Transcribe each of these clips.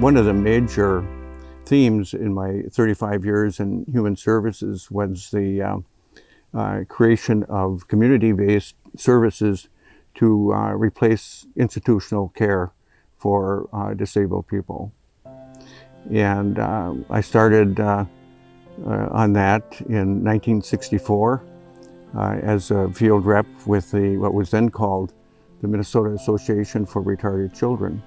One of the major themes in my 35 years in human services was the creation of community-based services to replace institutional care for disabled people. And I started on that in 1964 as a field rep with what was then called the Minnesota Association for Retarded Children.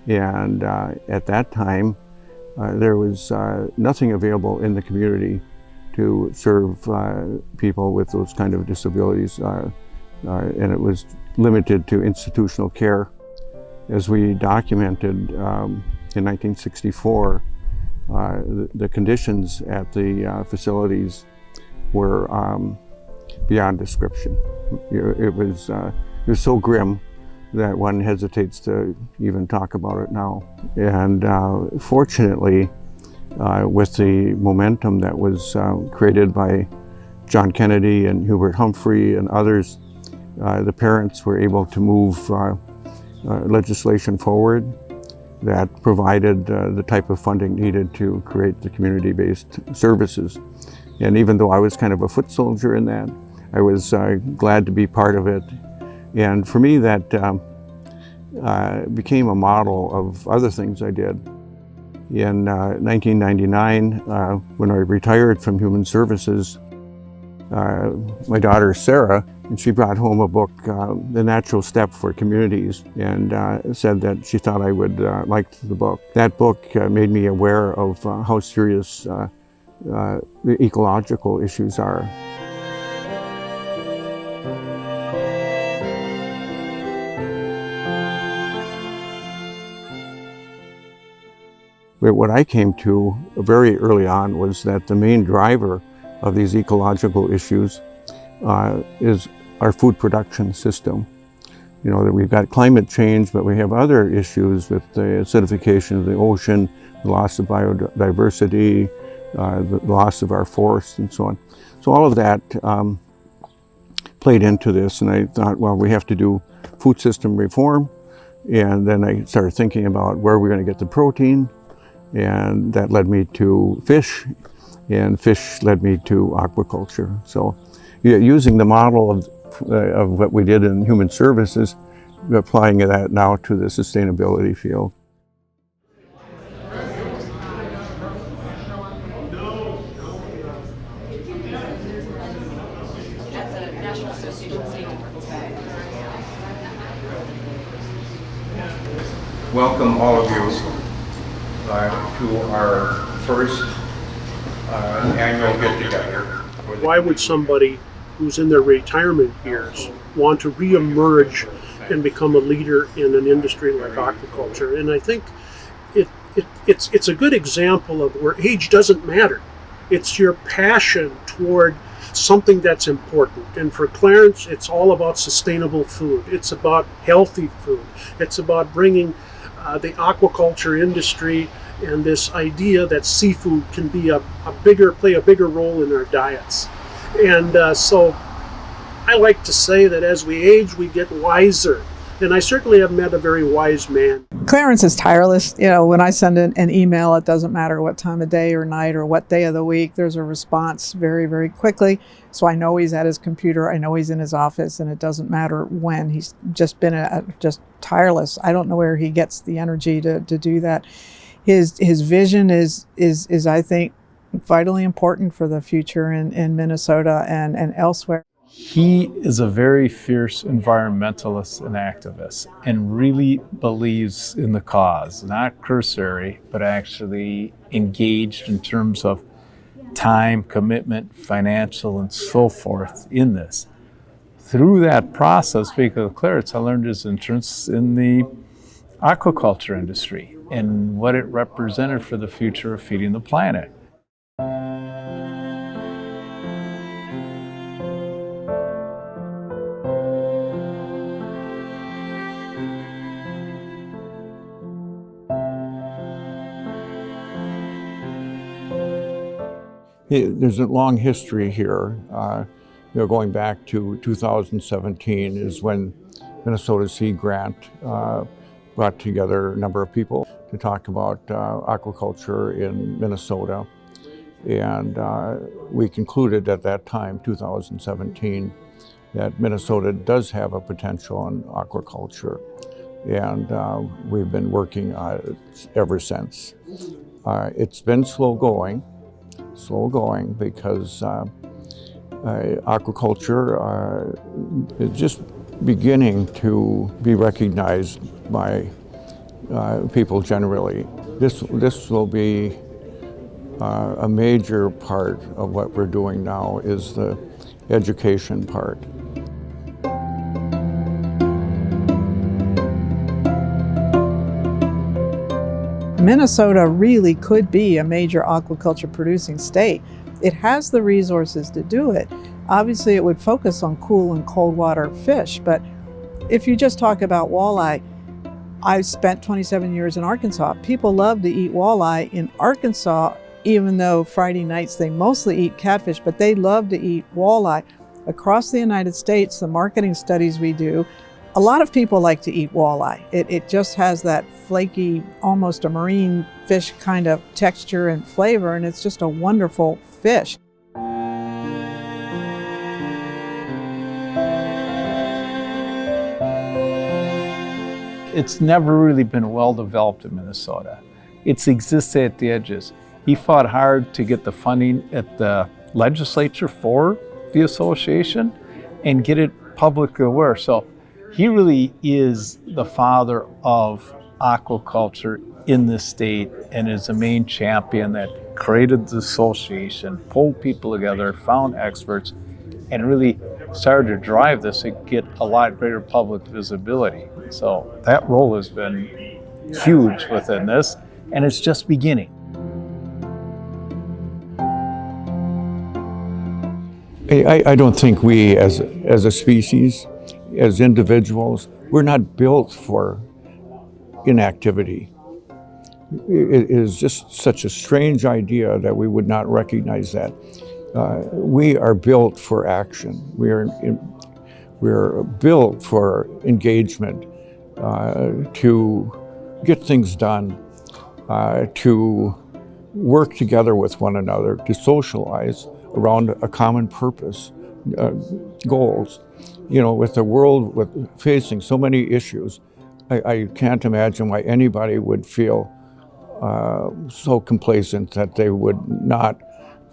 And at that time, there was nothing available in the community to serve people with those kind of disabilities, and it was limited to institutional care. As we documented in 1964, the conditions at the facilities were beyond description. It was so grim that one hesitates to even talk about it now. And fortunately, with the momentum that was created by John Kennedy and Hubert Humphrey and others, the parents were able to move legislation forward that provided the type of funding needed to create the community-based services. And even though I was kind of a foot soldier in that, I was glad to be part of it. And for me, that became a model of other things I did. In 1999, when I retired from human services, my daughter Sarah, and she brought home a book, The Natural Step for Communities, and said that she thought I would like the book. That book made me aware of how serious the ecological issues are. But what I came to very early on was that the main driver of these ecological issues is our food production system. You know, that we've got climate change, but we have other issues with the acidification of the ocean, the loss of biodiversity, the loss of our forests, and so on. So all of that played into this, and I thought, well, we have to do food system reform. And then I started thinking about where we're going to get the protein, and that led me to fish, and fish led me to aquaculture. So using the model of what we did in human services, applying that now to the sustainability field. Welcome all of you to our first annual get-together. Why would somebody who's in their retirement years want to re-emerge and become a leader in an industry like aquaculture? And I think it's a good example of where age doesn't matter. It's your passion toward something that's important. And for Clarence, it's all about sustainable food. It's about healthy food. It's about bringing the aquaculture industry and this idea that seafood can be play a bigger role in our diets. And so I like to say that as we age, we get wiser. And I certainly have met a very wise man. Clarence is tireless. You know, when I send an email, it doesn't matter what time of day or night or what day of the week, there's a response very, very quickly. So I know he's at his computer, I know he's in his office, and it doesn't matter when. He's just been just tireless. I don't know where he gets the energy to do that. His vision is I think, vitally important for the future in Minnesota and elsewhere. He is a very fierce environmentalist and activist and really believes in the cause, not cursory, but actually engaged in terms of time, commitment, financial, and so forth in this. Through that process, because of Clarence, I learned his interest in the aquaculture industry and what it represented for the future of feeding the planet. There's a long history here. Going back to 2017 is when Minnesota Sea Grant brought together a number of people to talk about aquaculture in Minnesota. And we concluded at that time, 2017, that Minnesota does have a potential in aquaculture. And we've been working on it ever since. It's been slow going because aquaculture is just beginning to be recognized by people generally. This will be a major part of what we're doing now is the education part. Minnesota really could be a major aquaculture producing state. It has the resources to do it. Obviously, it would focus on cool and cold water fish, but if you just talk about walleye, I spent 27 years in Arkansas. People love to eat walleye in Arkansas, even though Friday nights they mostly eat catfish, but they love to eat walleye. Across the United States, the marketing studies we do, a lot of people like to eat walleye. It just has that flaky, almost a marine fish kind of texture and flavor, and it's just a wonderful fish. It's never really been well developed in Minnesota. It's existed at the edges. He fought hard to get the funding at the legislature for the association and get it publicly aware. So he really is the father of aquaculture in this state and is the main champion that created the association, pulled people together, found experts, and really started to drive this to get a lot greater public visibility. So that role has been huge within this, and it's just beginning. I don't think we as a species, as individuals, we're not built for inactivity. It is just such a strange idea that we would not recognize that. We are built for action. We're built for engagement, to get things done, to work together with one another, to socialize around a common purpose, goals. You know, with the world facing so many issues, I can't imagine why anybody would feel so complacent that they would not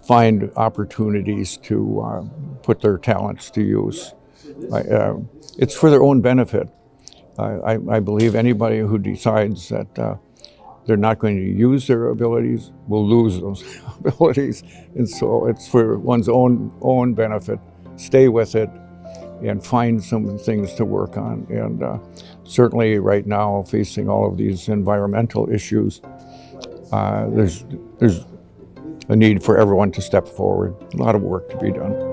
find opportunities to put their talents to use. It's for their own benefit. I believe anybody who decides that they're not going to use their abilities will lose those abilities, and so it's for one's own benefit. Stay with it and find some things to work on. And certainly right now, facing all of these environmental issues, there's a need for everyone to step forward. A lot of work to be done.